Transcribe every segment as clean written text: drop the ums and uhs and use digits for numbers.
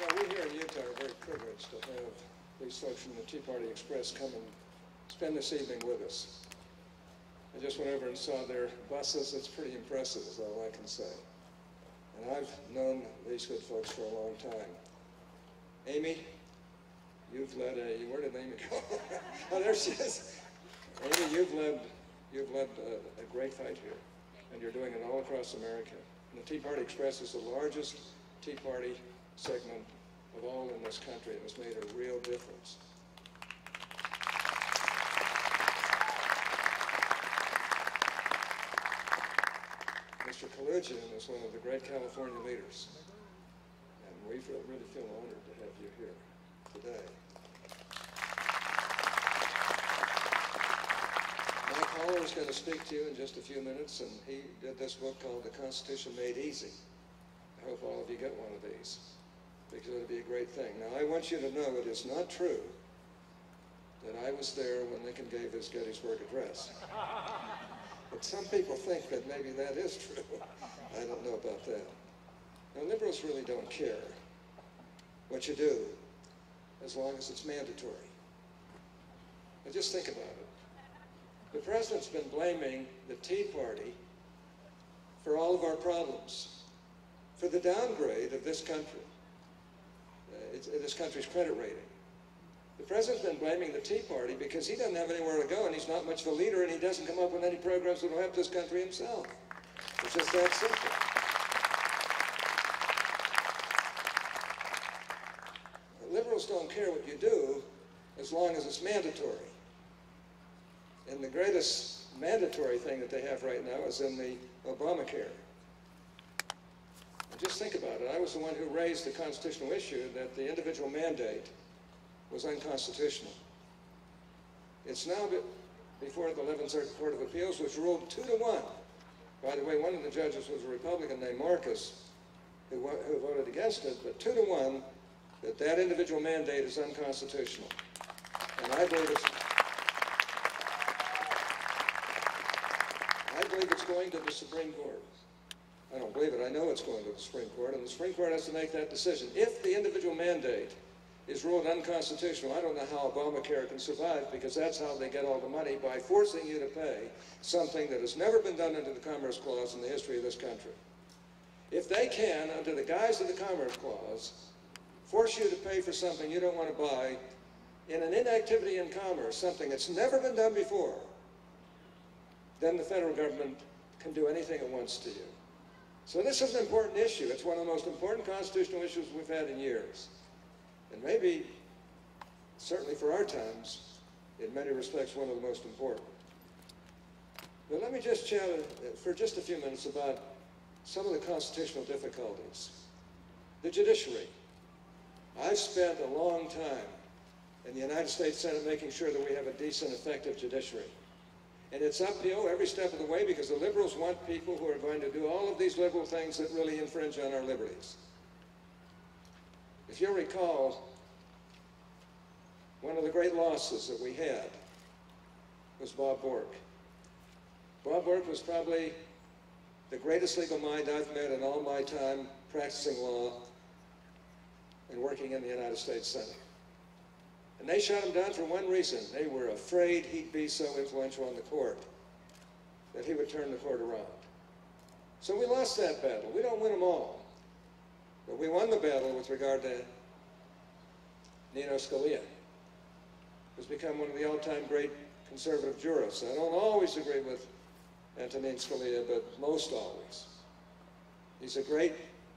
We here in Utah are very privileged to have these folks from the Tea Party Express come and spend this evening with us. I just went over and saw their buses. It's pretty impressive, is all I can say. And I've known these good folks for a long time. Amy, you've led a, where did Amy go? Oh, there she is. Amy, you've led a great fight here, and you're doing it all across America. And the Tea Party Express is the largest Tea Party segment of all in this country. It has made a real difference. Mr. Kalugin is one of the great California leaders, and we really feel honored to have you here today. Mike Haller is going to speak to you in just a few minutes, and he did this book called The Constitution Made Easy. I hope all of you get one of these, because it would be a great thing. Now, I want you to know it is not true that I was there when Lincoln gave his Gettysburg Address. But some people think that maybe that is true. I don't know about that. Now, liberals really don't care what you do as long as it's mandatory. Now, just think about it. The president's been blaming the Tea Party for all of our problems, for the downgrade of this country, this country's credit rating. The president's been blaming the Tea Party because he doesn't have anywhere to go, and he's not much of a leader, and he doesn't come up with any programs that will help this country himself. It's just that simple. Liberals don't care what you do as long as it's mandatory. And the greatest mandatory thing that they have right now is in the Obamacare. And just think about it. I was the one who raised the constitutional issue that the individual mandate was unconstitutional. It's now before the 11th Circuit Court of Appeals, which ruled 2-1. By the way, one of the judges was a Republican named Marcus, who voted against it, but 2-1, that individual mandate is unconstitutional. And I believe it's going to the Supreme Court. I don't believe it, I know it's going to the Supreme Court, and the Supreme Court has to make that decision. If the individual mandate is ruled unconstitutional, I don't know how Obamacare can survive, because that's how they get all the money, by forcing you to pay something that has never been done under the Commerce Clause in the history of this country. If they can, under the guise of the Commerce Clause, force you to pay for something you don't want to buy in an inactivity in commerce, something that's never been done before, then the federal government can do anything it wants to you. So this is an important issue. It's one of the most important constitutional issues we've had in years. And maybe, certainly for our times, in many respects, one of the most important. But let me just chat for just a few minutes about some of the constitutional difficulties. The judiciary. I've spent a long time in the United States Senate making sure that we have a decent, effective judiciary. And it's uphill every step of the way, because the liberals want people who are going to do all of these liberal things that really infringe on our liberties. If you'll recall, one of the great losses that we had was Bob Bork. Bob Bork was probably the greatest legal mind I've met in all my time practicing law and working in the United States Senate. And they shot him down for one reason. They were afraid he'd be so influential on the court that he would turn the court around. So we lost that battle. We don't win them all. But we won the battle with regard to Nino Scalia, who's become one of the all-time great conservative jurists. I don't always agree with Antonin Scalia, but most always. He's a great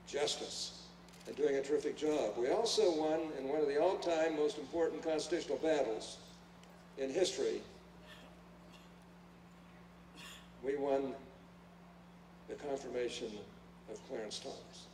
justice and doing a terrific job. We also won in one of the all-time most important constitutional battles in history. We won the confirmation of Clarence Thomas.